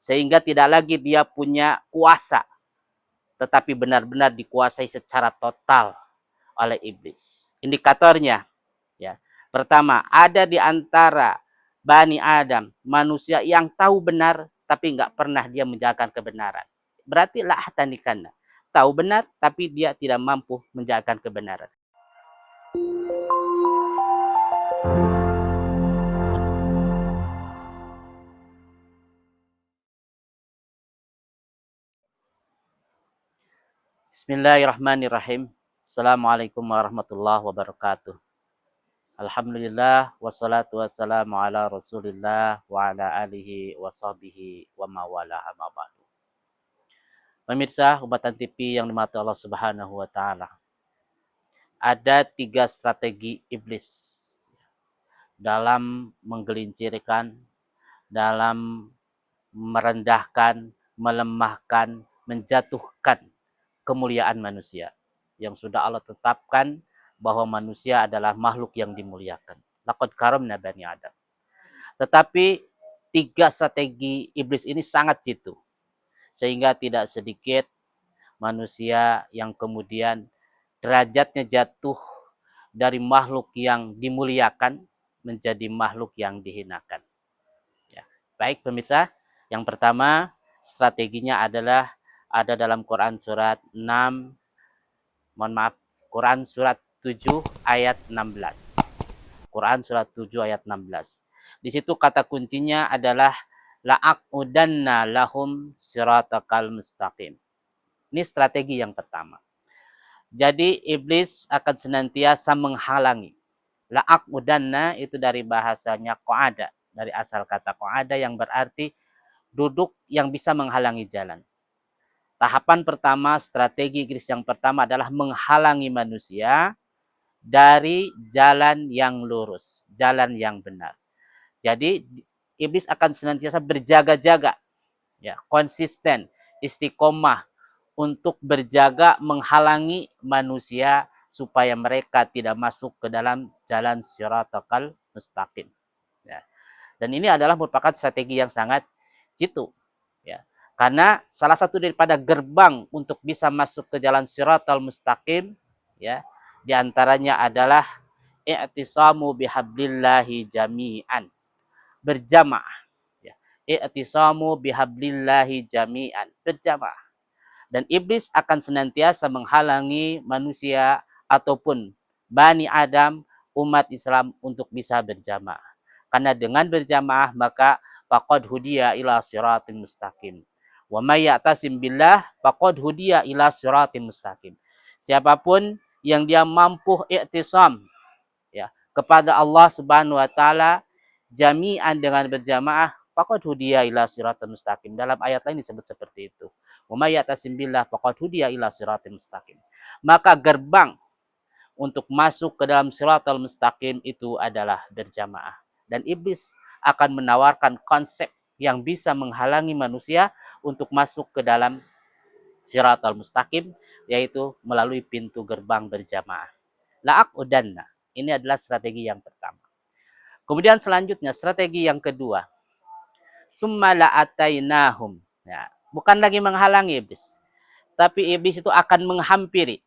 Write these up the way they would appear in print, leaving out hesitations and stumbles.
sehingga tidak lagi dia punya kuasa, tetapi benar-benar dikuasai secara total oleh iblis. Indikatornya, ya, pertama, ada di antara Bani Adam manusia yang tahu benar tapi nggak pernah dia menjalankan kebenaran. Berarti la ahtanikana, tahu benar tapi dia tidak mampu menjalankan kebenaran. Bismillahirrahmanirrahim. Assalamualaikum warahmatullahi wabarakatuh. Alhamdulillah wassalatu wassalamu ala Rasulillah wa ala alihi wa sahbihi wa mawala amma ba'du. Pemirsa Hubatan TV yang dimati Allah Subhanahu wa taala. Ada 3 strategi iblis dalam menggelincirkan, dalam merendahkan, melemahkan, menjatuhkan kemuliaan manusia yang sudah Allah tetapkan bahwa manusia adalah makhluk yang dimuliakan. Laqad karamna bani Adam. Tetapi 3 strategi iblis ini sangat jitu, sehingga tidak sedikit manusia yang kemudian derajatnya jatuh dari makhluk yang dimuliakan menjadi makhluk yang dihinakan. Ya. Baik pemirsa, yang pertama strateginya adalah ada dalam Quran surat 6, Quran surat 7 ayat 16. Quran surat 7 ayat 16. Di situ kata kuncinya adalah la'aqudanna lahum siratakal mustaqim. Ini strategi yang pertama. Jadi iblis akan senantiasa menghalangi. La'aqudanna itu dari bahasanya qa'ada, dari asal kata qa'ada yang berarti duduk yang bisa menghalangi jalan. Tahapan pertama, strategi iblis yang pertama adalah menghalangi manusia dari jalan yang lurus, jalan yang benar. Jadi iblis akan senantiasa berjaga-jaga, ya, konsisten, istiqomah untuk berjaga menghalangi manusia supaya mereka tidak masuk ke dalam jalan siratal mustaqim. Ya. Dan ini adalah merupakan strategi yang sangat jitu, ya. Karena salah satu daripada gerbang untuk bisa masuk ke jalan siratal mustaqim, ya, diantaranya adalah i'tisamu bihablillahi jami'an, berjamaah, ya. I'tisamu bihablillahi jami'an, berjamaah. Dan iblis akan senantiasa menghalangi manusia ataupun Bani Adam, umat Islam untuk bisa berjamaah. Karena dengan berjamaah maka faqad hudiya ila siratin mustaqim. Wa may ya'tasim billah faqad hudiya ila siratin mustaqim. Siapapun yang dia mampu i'tisam, ya, kepada Allah Subhanahu wa taala jami'an dengan berjamaah, faqad hudiya ila siratal mustaqim. Dalam ayat lain disebut seperti itu. Wa may ya'tasim billah faqad hudiya ila siratal mustaqim. Maka gerbang untuk masuk ke dalam siratal mustaqim itu adalah berjamaah. Dan iblis akan menawarkan konsep yang bisa menghalangi manusia untuk masuk ke dalam siratal mustaqim, yaitu melalui pintu gerbang berjamaah. La'aqudanna. Ini adalah strategi yang pertama. Kemudian selanjutnya strategi yang kedua. Summa la'atainahum. Ya, bukan lagi menghalangi iblis, tapi iblis itu akan menghampiri.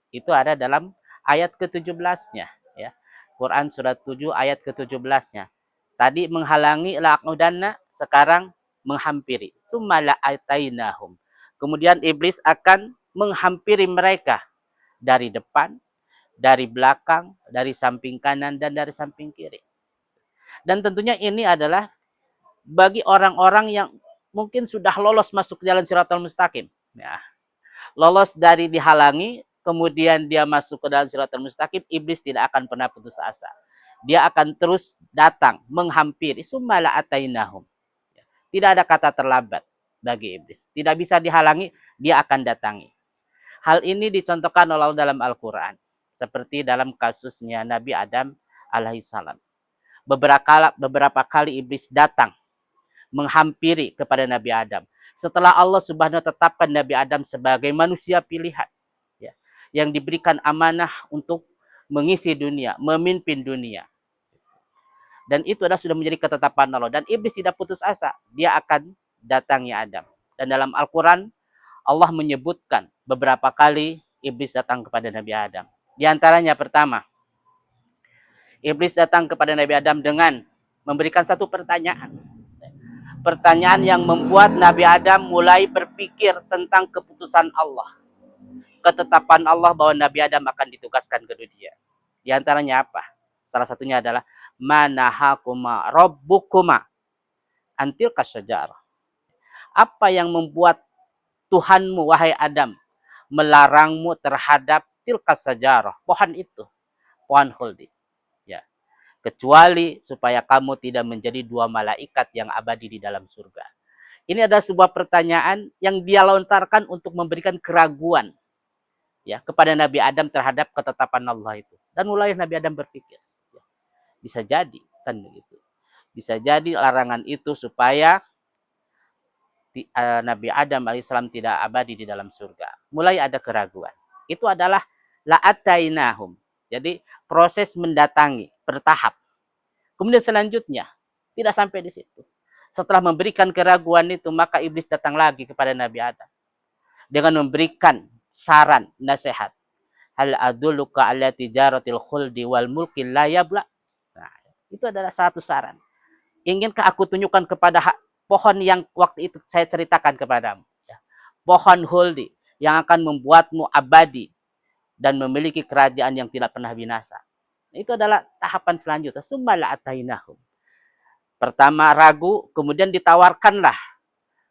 Itu ada dalam ayat ke-17-nya, ya. Quran surat 7 ayat ke-17-nya. Tadi menghalangi la'aqudanna, sekarang menghampiri. Summa la'atainahum. Kemudian iblis akan menghampiri mereka dari depan, dari belakang, dari samping kanan, dan dari samping kiri. Dan tentunya ini adalah bagi orang-orang yang mungkin sudah lolos masuk ke jalan siratal mustaqim. Ya. Lolos dari dihalangi, kemudian dia masuk ke dalam siratal mustaqim, iblis tidak akan pernah putus asa. Dia akan terus datang, menghampiri. Summa la'atainahum. Tidak ada kata terlambat bagi iblis. Tidak bisa dihalangi, dia akan datangi. Hal ini dicontohkan oleh Allah dalam Al-Quran. Seperti dalam kasusnya Nabi Adam alaihissalam. Beberapa kali iblis datang menghampiri kepada Nabi Adam. Setelah Allah Subhanahu wa ta'ala tetapkan Nabi Adam sebagai manusia pilihan, ya, yang diberikan amanah untuk mengisi dunia, memimpin dunia. Dan itu adalah sudah menjadi ketetapan Allah. Dan iblis tidak putus asa. Dia akan datangi Adam. Dan dalam Al-Quran, Allah menyebutkan beberapa kali iblis datang kepada Nabi Adam. Di antaranya pertama, iblis datang kepada Nabi Adam dengan memberikan satu pertanyaan. Pertanyaan yang membuat Nabi Adam mulai berpikir tentang keputusan Allah. Ketetapan Allah bahwa Nabi Adam akan ditugaskan ke dunia. Di antaranya apa? Salah satunya adalah manahakuma rabbukuma antil kasyajarah. Apa yang membuat Tuhanmu wahai Adam melarangmu terhadap tilkas sajarah, pohon itu, pohon khuldi. Ya. Kecuali supaya kamu tidak menjadi dua malaikat yang abadi di dalam surga. Ini adalah sebuah pertanyaan yang dia lontarkan untuk memberikan keraguan ya kepada Nabi Adam terhadap ketetapan Allah itu. Dan mulai Nabi Adam berpikir, ya, bisa jadi kan begitu. Bisa jadi larangan itu supaya Nabi Adam alaihissalam tidak abadi di dalam surga. Mulai ada keraguan. Itu adalah la'atainahum. Jadi proses mendatangi bertahap. Kemudian selanjutnya tidak sampai di situ. Setelah memberikan keraguan itu, maka iblis datang lagi kepada Nabi Adam dengan memberikan saran, nasihat. Hal adulluka ala tijaratil khuldi wal mulki la yabla. Nah, itu adalah satu saran. Inginkah aku tunjukkan kepada pohon yang waktu itu saya ceritakan kepadamu. Ya. Pohon khuldi yang akan membuatmu abadi dan memiliki kerajaan yang tidak pernah binasa. Itu adalah tahapan selanjutnya. Summala atainahum. Pertama ragu, kemudian ditawarkanlah,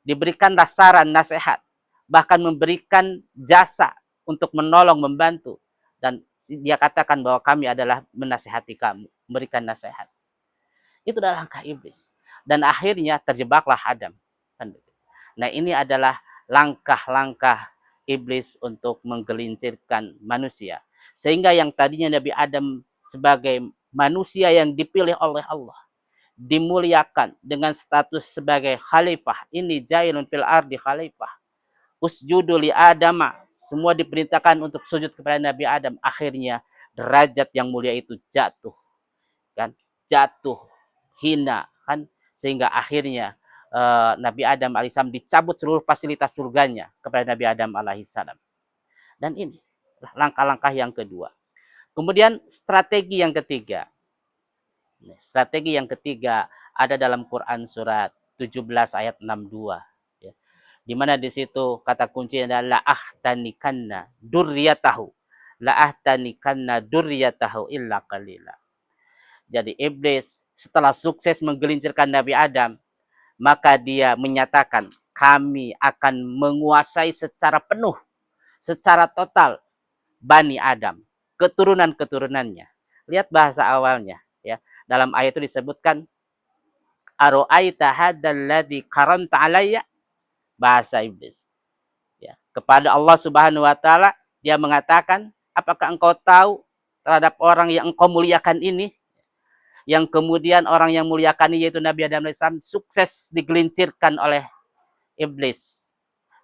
diberikanlah saran, nasihat, bahkan memberikan jasa untuk menolong, membantu. Dan dia katakan bahwa kami adalah menasihati kamu, memberikan nasihat. Itu adalah langkah iblis. Dan akhirnya terjebaklah Adam. Nah, ini adalah langkah-langkah iblis untuk menggelincirkan manusia. Sehingga yang tadinya Nabi Adam sebagai manusia yang dipilih oleh Allah, dimuliakan dengan status sebagai khalifah. Ini jailun fil ardi khalifah. Usjudu li Adama. Semua diperintahkan untuk sujud kepada Nabi Adam. Akhirnya derajat yang mulia itu jatuh. Kan? Jatuh. Hina. Kan? Sehingga akhirnya Nabi Adam alaihissalam dicabut seluruh fasilitas surganya kepada Nabi Adam alaihissalam. Dan ini langkah-langkah yang kedua. Kemudian strategi yang ketiga. Strategi yang ketiga ada dalam Quran surat 17 ayat 62. Ya. Di mana di situ kata kuncinya adalah la'ahtanikanna durriyatahu. La'ahtanikanna durriyatahu illa qalila. Jadi iblis setelah sukses menggelincirkan Nabi Adam, maka dia menyatakan kami akan menguasai secara penuh, secara total Bani Adam, keturunan-keturunannya. Lihat bahasa awalnya ya. Dalam ayat itu disebutkan aro'aita hadalladzi karanta alayya, bahasa iblis. Ya, kepada Allah Subhanahu wa taala dia mengatakan, apakah engkau tahu terhadap orang yang engkau muliakan ini? Yang kemudian orang yang muliakan yaitu Nabi Adam alaihissalam sukses digelincirkan oleh iblis.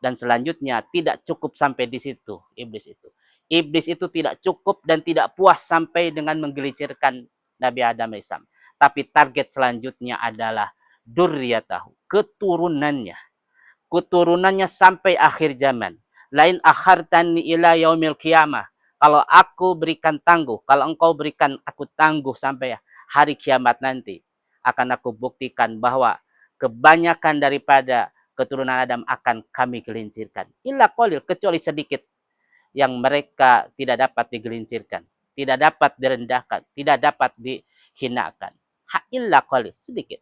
Dan selanjutnya tidak cukup sampai di situ iblis itu. Iblis itu tidak cukup dan tidak puas sampai dengan menggelincirkan Nabi Adam alaihissalam. Tapi target selanjutnya adalah durriyatahu, keturunannya. Keturunannya sampai akhir zaman. Lain akhartani ila yaumil qiyamah. Kalau aku berikan tangguh, kalau engkau berikan aku tangguh sampai hari kiamat nanti, akan aku buktikan bahwa kebanyakan daripada keturunan Adam akan kami gelincirkan. Illa qalil, kecuali sedikit yang mereka tidak dapat digelincirkan, tidak dapat direndahkan, tidak dapat dihinakan. Illa qalil, sedikit.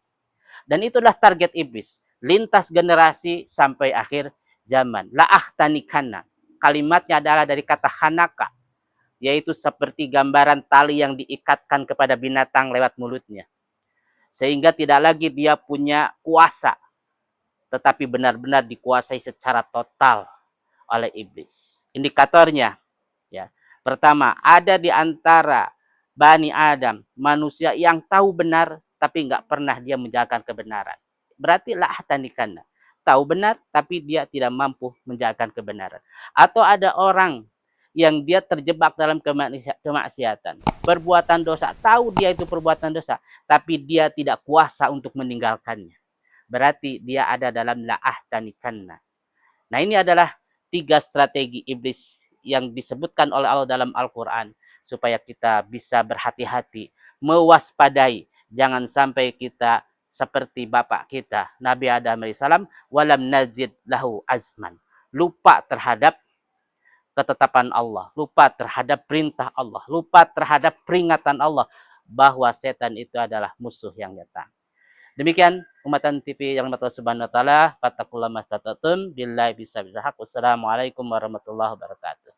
Dan itulah target iblis, lintas generasi sampai akhir zaman. La'ahtanikanna, kalimatnya adalah dari kata khanaka, yaitu seperti gambaran tali yang diikatkan kepada binatang lewat mulutnya. Sehingga tidak lagi dia punya kuasa, tetapi benar-benar dikuasai secara total oleh iblis. Indikatornya, ya, pertama, ada di antara Bani Adam manusia yang tahu benar, tapi nggak pernah dia menjalankan kebenaran. Berarti la'ahtanikanna, tahu benar, tapi dia tidak mampu menjalankan kebenaran. Atau ada orang yang dia terjebak dalam kemaksiatan, perbuatan dosa, tahu dia itu perbuatan dosa, tapi dia tidak kuasa untuk meninggalkannya. berarti dia ada dalam la'ahtanikanna. Nah, ini adalah 3 strategi iblis yang disebutkan oleh Allah dalam Al-Quran. Supaya kita bisa berhati-hati, mewaspadai. Jangan sampai kita seperti bapak kita, Nabi Adam AS, walam nazid lahu azman. Lupa terhadap ketetapan Allah, lupa terhadap perintah Allah, lupa terhadap peringatan Allah bahwa setan itu adalah musuh yang nyata. Demikian Umatan TV yang mata subhanahu wa ta'ala, fattaqullaha mastata'tum, billahi bisa. Wassalamualaikum warahmatullahi wabarakatuh.